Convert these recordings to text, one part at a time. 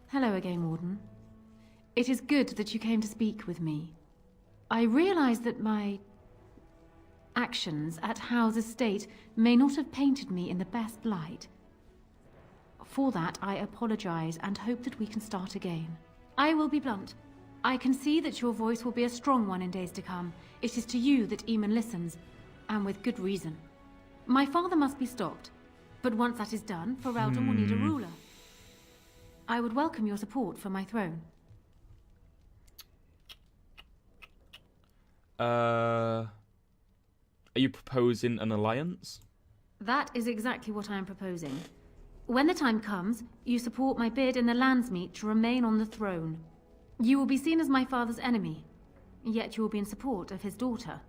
Hello again, Warden. It is good that you came to speak with me. I realize that my actions at Howe's estate may not have painted me in the best light. For that, I apologize and hope that we can start again. I will be blunt. I can see that your voice will be a strong one in days to come. It is to you that Eamon listens, and with good reason. My father must be stopped, but once that is done, Ferelden will need a ruler. I would welcome your support for my throne. Are you proposing an alliance? That is exactly what I am proposing. When the time comes, you support my bid in the Landsmeet to remain on the throne. You will be seen as my father's enemy, yet you will be in support of his daughter.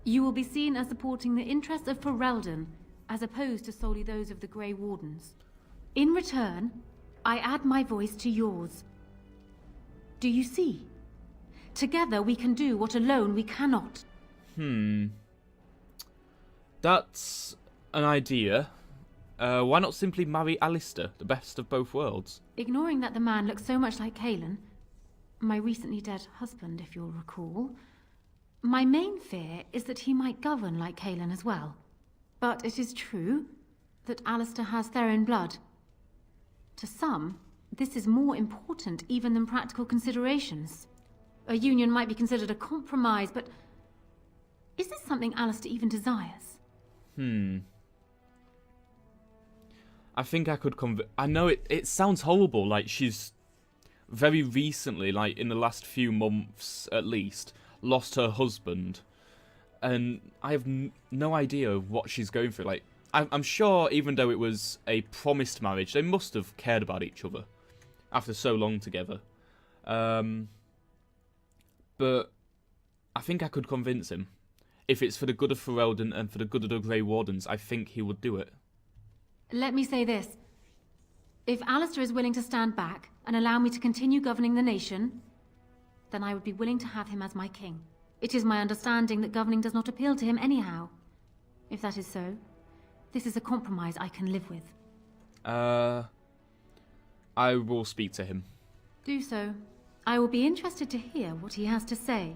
You will be seen as supporting the interests of Ferelden, as opposed to solely those of the Grey Wardens. In return, I add my voice to yours. Do you see? Together we can do what alone we cannot. That's an idea. Why not simply marry Alistair, the best of both worlds? Ignoring that the man looks so much like Kaelin, my recently dead husband, if you'll recall, my main fear is that he might govern like Kaelin as well. But it is true that Alistair has Theron blood. To some, this is more important even than practical considerations. A union might be considered a compromise, but is this something Alistair even desires? I think I could I know it sounds horrible, like she's very recently, like in the last few months at least, lost her husband. And I have no idea what she's going through. Like, I'm sure even though it was a promised marriage, they must have cared about each other after so long together. But I think I could convince him. If it's for the good of Ferelden and for the good of the Grey Wardens, I think he would do it. Let me say this. If Alistair is willing to stand back and allow me to continue governing the nation, then I would be willing to have him as my king. It is my understanding that governing does not appeal to him anyhow. If that is so, this is a compromise I can live with. I will speak to him. Do so. I will be interested to hear what he has to say.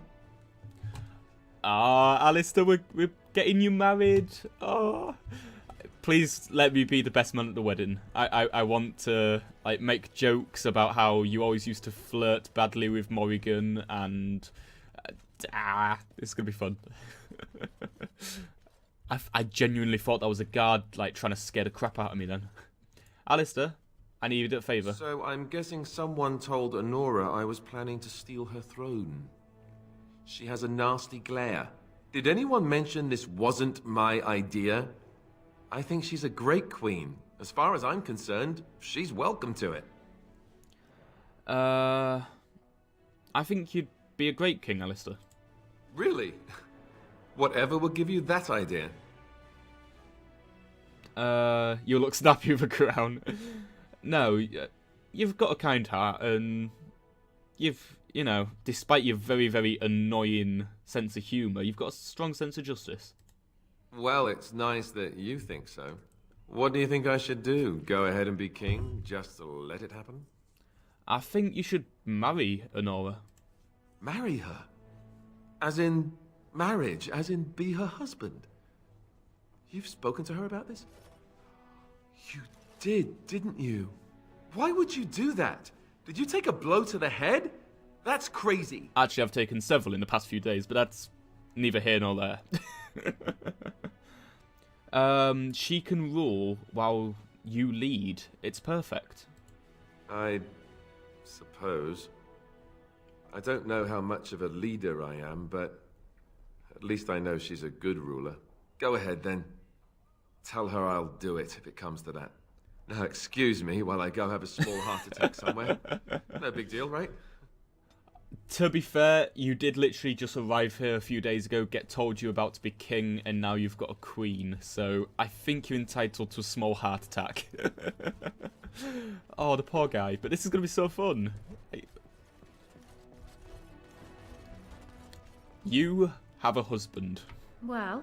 Alistair, we're getting you married. Please let me be the best man at the wedding. I want to like make jokes about how you always used to flirt badly with Morrigan, and it's gonna be fun. I genuinely thought that was a guard like trying to scare the crap out of me then. Alistair, I need a favour. So I'm guessing someone told Honora I was planning to steal her throne. She has a nasty glare. Did anyone mention this wasn't my idea? I think she's a great queen. As far as I'm concerned, she's welcome to it. I think you'd be a great king, Alistair. Really? Whatever will give you that idea? You look snappy with a crown. No, you've got a kind heart, and you know, despite your very, very annoying sense of humour, you've got a strong sense of justice. Well, it's nice that you think so. What do you think I should do? Go ahead and be king, just to let it happen? I think you should marry Honora. Marry her? As in marriage, as in be her husband? You've spoken to her about this? You did, didn't you? Why would you do that? Did you take a blow to the head? That's crazy. Actually, I've taken several in the past few days, but that's neither here nor there. She can rule while you lead. It's perfect. I suppose. I don't know how much of a leader I am, but at least I know she's a good ruler. Go ahead, then. Tell her I'll do it if it comes to that. Now, excuse me while I go have a small heart attack somewhere. No big deal, right? To be fair, you did literally just arrive here a few days ago, get told you're about to be king, and now you've got a queen. So I think you're entitled to a small heart attack. Oh, the poor guy. But this is going to be so fun. You have a husband. Well,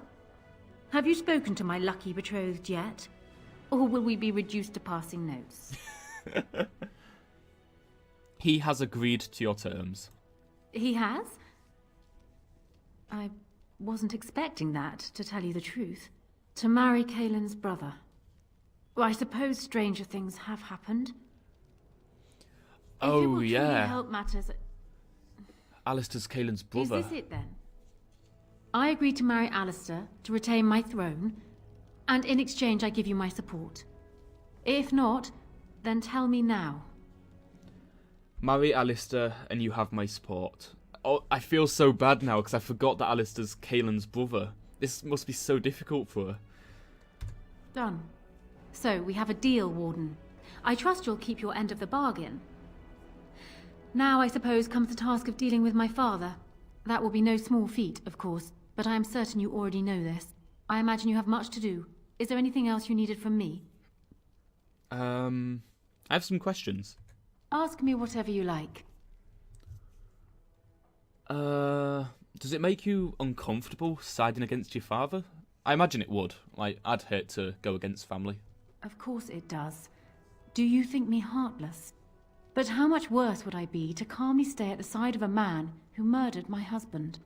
have you spoken to my lucky betrothed yet? Or will we be reduced to passing notes? He has agreed to your terms. He has? I wasn't expecting that, to tell you the truth. To marry Kaelin's brother. Well, I suppose stranger things have happened. If it Oh, will truly yeah. help matters... Alistair's Kaelin's brother. Is this it then? I agreed to marry Alistair to retain my throne, and in exchange I give you my support. If not, then tell me now. Marry Alistair and you have my support. Oh, I feel so bad now because I forgot that Alistair's Kaelin's brother. This must be so difficult for her. Done. So, we have a deal, Warden. I trust you'll keep your end of the bargain. Now, I suppose, comes the task of dealing with my father. That will be no small feat, of course, but I am certain you already know this. I imagine you have much to do. Is there anything else you needed from me? I have some questions. Ask me whatever you like. Does it make you uncomfortable siding against your father? I imagine it would. Like, I'd hate to go against family. Of course it does. Do you think me heartless? But how much worse would I be to calmly stay at the side of a man who murdered my husband?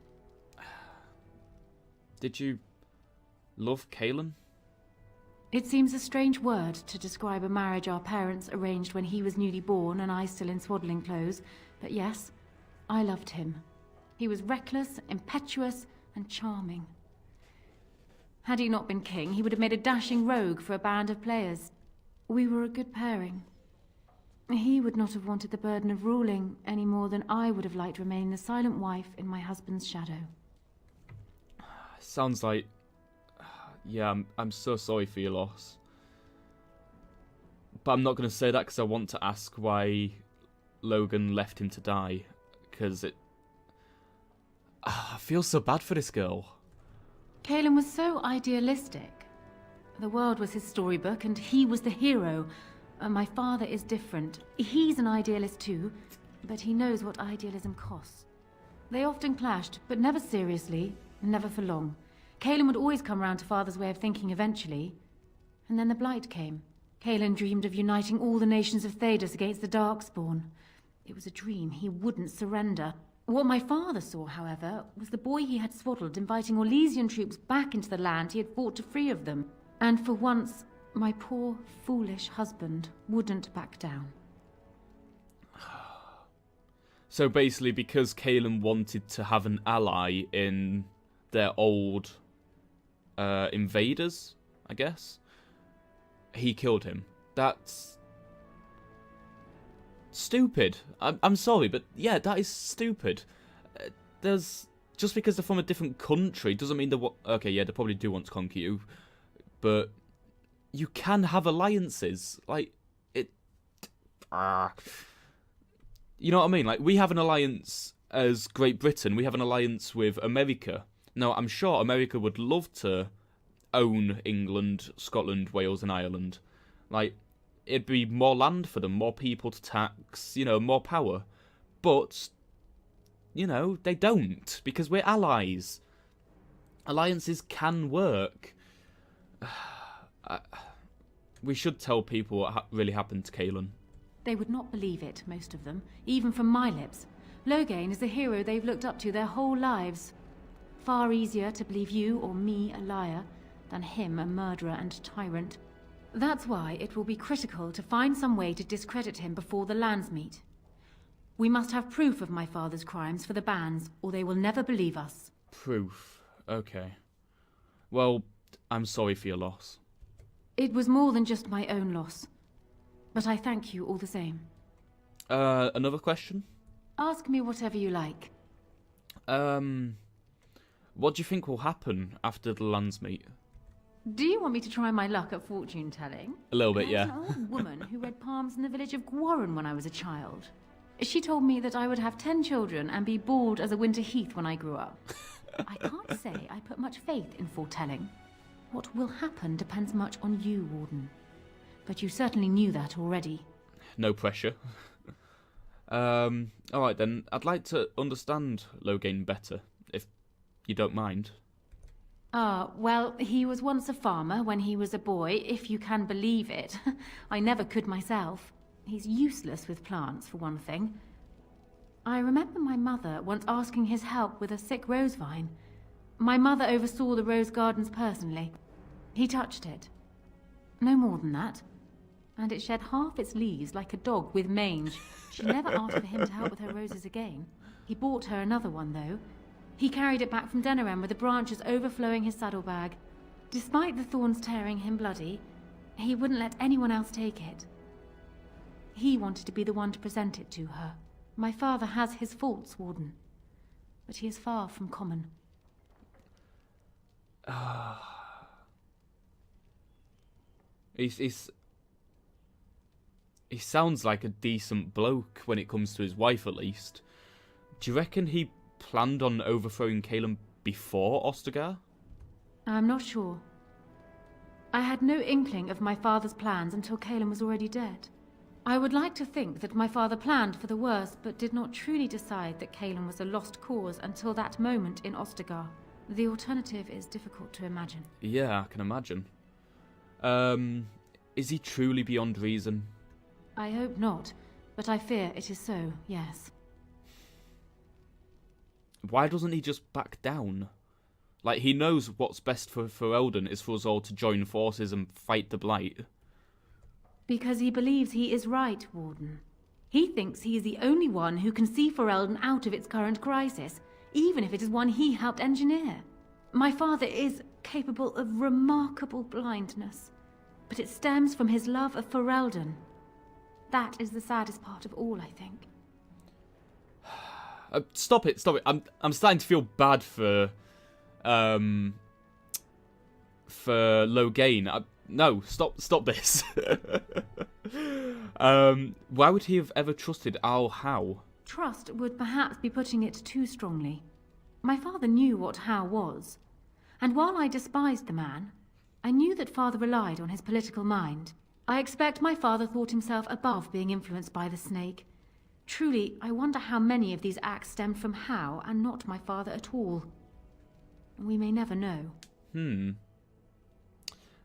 Did you love Kaelin? It seems a strange word to describe a marriage our parents arranged when he was newly born and I still in swaddling clothes, but yes, I loved him. He was reckless, impetuous, and charming. Had he not been king, he would have made a dashing rogue for a band of players. We were a good pairing. He would not have wanted the burden of ruling any more than I would have liked to remain the silent wife in my husband's shadow. Sounds like... Yeah, I'm so sorry for your loss. But I'm not going to say that because I want to ask why Logan left him to die. Because it... I feel so bad for this girl. Kaelin was so idealistic. The world was his storybook and he was the hero. My father is different. He's an idealist too, but he knows what idealism costs. They often clashed, but never seriously, never for long. Kaelin would always come round to Father's way of thinking eventually. And then the Blight came. Kaelin dreamed of uniting all the nations of Thedas against the Darkspawn. It was a dream. He wouldn't surrender. What my father saw, however, was the boy he had swaddled inviting Orlesian troops back into the land he had fought to free of them. And for once, my poor, foolish husband wouldn't back down. So basically, because Kaelin wanted to have an ally in their old invaders, I guess, he killed him. That's stupid. I'm sorry, but yeah, that is stupid. There's just because they're from a different country doesn't mean they okay, yeah, they probably do want to conquer you, but you can have alliances. Like it. You know what I mean? Like we have an alliance as Great Britain. We have an alliance with America. Now I'm sure America would love to own England, Scotland, Wales, and Ireland. Like it'd be more land for them, more people to tax, you know, more power. But, you know, they don't, because we're allies. Alliances can work. We should tell people what really happened to Kaelin. They would not believe it, most of them, even from my lips. Logain is the hero they've looked up to their whole lives. Far easier to believe you or me a liar than him a murderer and tyrant. That's why it will be critical to find some way to discredit him before the lands meet. We must have proof of my father's crimes for the bands, or they will never believe us. Proof. Okay. Well, I'm sorry for your loss. It was more than just my own loss. But I thank you all the same. Another question? Ask me whatever you like. What do you think will happen after the lands meet? Do you want me to try my luck at fortune-telling? A little bit, There's yeah. an old woman who read palms in the village of Gwarren when I was a child. She told me that I would have 10 children and be bald as a winter heath when I grew up. I can't say I put much faith in foretelling. What will happen depends much on you, Warden. But you certainly knew that already. No pressure. Alright then, I'd like to understand Logain better, if you don't mind. Well, he was once a farmer when he was a boy, if you can believe it. I never could myself. He's useless with plants, for one thing. I remember my mother once asking his help with a sick rose vine. My mother oversaw the rose gardens personally. He touched it. No more than that. And it shed half its leaves like a dog with mange. She never asked for him to help with her roses again. He bought her another one, though. He carried it back from Denerim with the branches overflowing his saddlebag. Despite the thorns tearing him bloody, he wouldn't let anyone else take it. He wanted to be the one to present it to her. My father has his faults, Warden, but he is far from common. He sounds like a decent bloke when it comes to his wife, at least. Do you reckon he planned on overthrowing Caleb before Ostagar? I'm not sure. I had no inkling of my father's plans until Caleb was already dead. I would like to think that my father planned for the worst, but did not truly decide that Caleb was a lost cause until that moment in Ostagar. The alternative is difficult to imagine. Yeah, I can imagine. Is he truly beyond reason? I hope not, but I fear it is so, yes. Why doesn't he just back down? Like, he knows what's best for Eldon is for us all to join forces and fight the Blight. Because he believes he is right, Warden. He thinks he is the only one who can see Ferelden out of its current crisis, even if it is one he helped engineer. My father is capable of remarkable blindness, but it stems from his love of Ferelden. That is the saddest part of all, I think. Stop it. I'm starting to feel bad for Loghain. No, stop this. Why would he have ever trusted Al Howe? Trust would perhaps be putting it too strongly. My father knew what Howe was, and while I despised the man, I knew that father relied on his political mind. I expect my father thought himself above being influenced by the snake. Truly, I wonder how many of these acts stemmed from Howe and not my father at all. We may never know.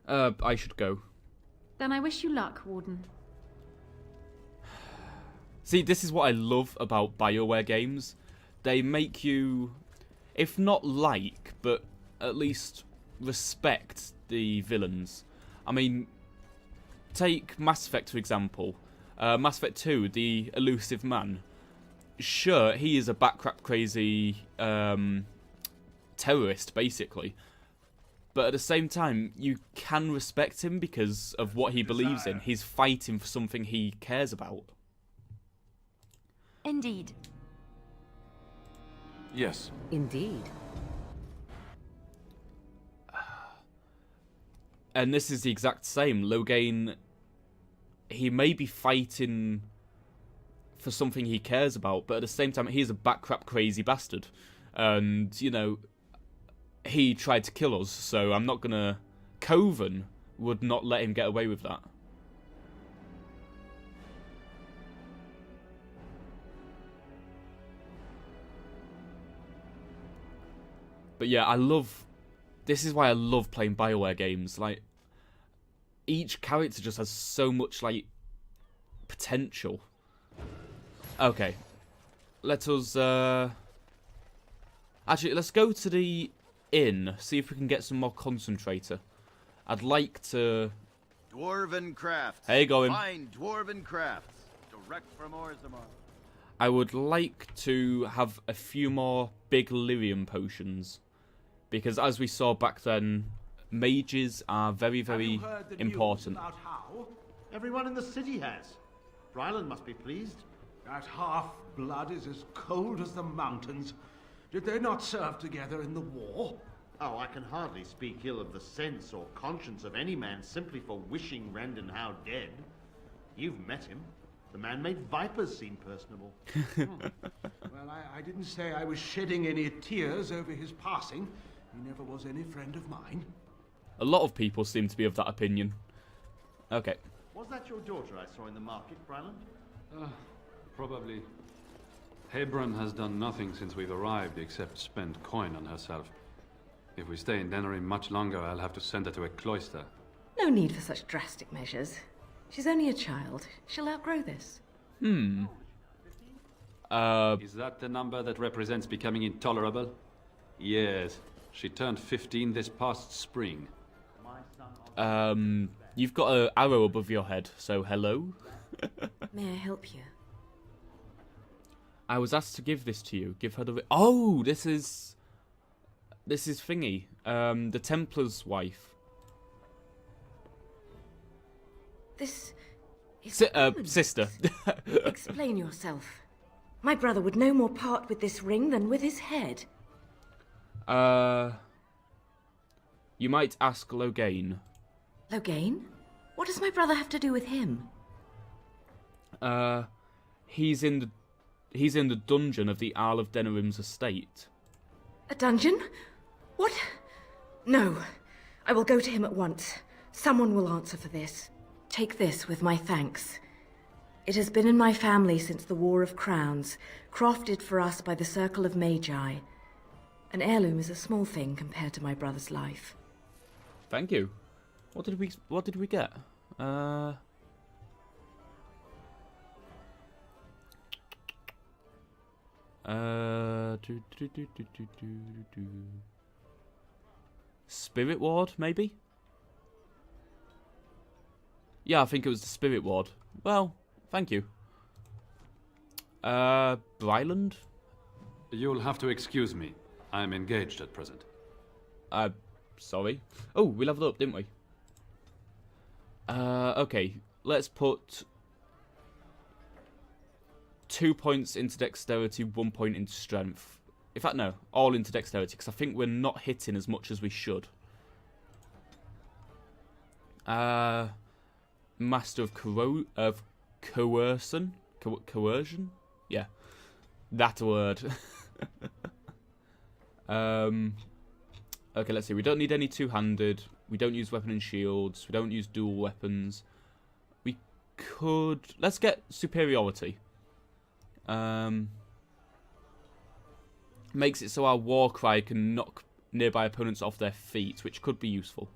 I should go. Then I wish you luck, Warden. See, this is what I love about BioWare games. They make you, if not like, but at least respect the villains. I mean, take Mass Effect, for example. Mass Effect 2, the elusive man. Sure, he is a backcrap crazy terrorist, basically. But at the same time, you can respect him because of what he believes in. He's fighting for something he cares about. Indeed. Yes. Indeed. And this is the exact same. Loghain, he may be fighting for something he cares about, but at the same time, he's a backcrap crazy bastard. And, you know, he tried to kill us, so I'm not gonna... Coven would not let him get away with that. But yeah, I love... This is why I love playing BioWare games. Like, each character just has so much, like, potential. Okay. Let us, Actually, let's go to the inn, see if we can get some more concentrator. I'd like to... Dwarven crafts. How you going? Fine dwarven crafts. Direct from Orzammar. I would like to have a few more big lyrium potions. Because as we saw back then, mages are very, very important. About how? Everyone in the city has. Ryland must be pleased. That half-blood is as cold as the mountains. Did they not serve together in the war? Oh, I can hardly speak ill of the sense or conscience of any man simply for wishing Randon Howe dead. You've met him. The man made vipers seem personable. Well, I didn't say I was shedding any tears over his passing. He never was any friend of mine. A lot of people seem to be of that opinion. Okay. Was that your daughter I saw in the market, Ryland? Probably. Hebron has done nothing since we've arrived except spend coin on herself. If we stay in Denerim much longer, I'll have to send her to a cloister. No need for such drastic measures. She's only a child. She'll outgrow this. Hmm. Is that the number that represents becoming intolerable? Yes. She turned 15 this past spring. You've got an arrow above your head, so hello? May I help you? I was asked to give this to you. Give her the... Oh, this is thingy. The Templar's wife. This is Sister. Explain yourself. My brother would no more part with this ring than with his head. You might ask Loghain. Loghain? What does my brother have to do with him? He's in the dungeon of the Isle of Denerim's estate. A dungeon? What? No. I will go to him at once. Someone will answer for this. Take this with my thanks. It has been in my family since the War of Crowns, crafted for us by the Circle of Magi. An heirloom is a small thing compared to my brother's life. Thank you. What did we get? Spirit Ward, maybe? Yeah, I think it was the Spirit Ward. Well, thank you. Bryland? You'll have to excuse me. I'm engaged at present. Sorry. Oh, we leveled up, didn't we? Okay. Let's put 2 points into dexterity, 1 point into strength. In fact, no. All into dexterity, because I think we're not hitting as much as we should. Master of Coercion? Coercion? Yeah. That word. Okay, let's see. We don't need any two-handed. We don't use weapon and shields. We don't use dual weapons. We could... Let's get superiority. Makes it so our war cry can knock nearby opponents off their feet, which could be useful.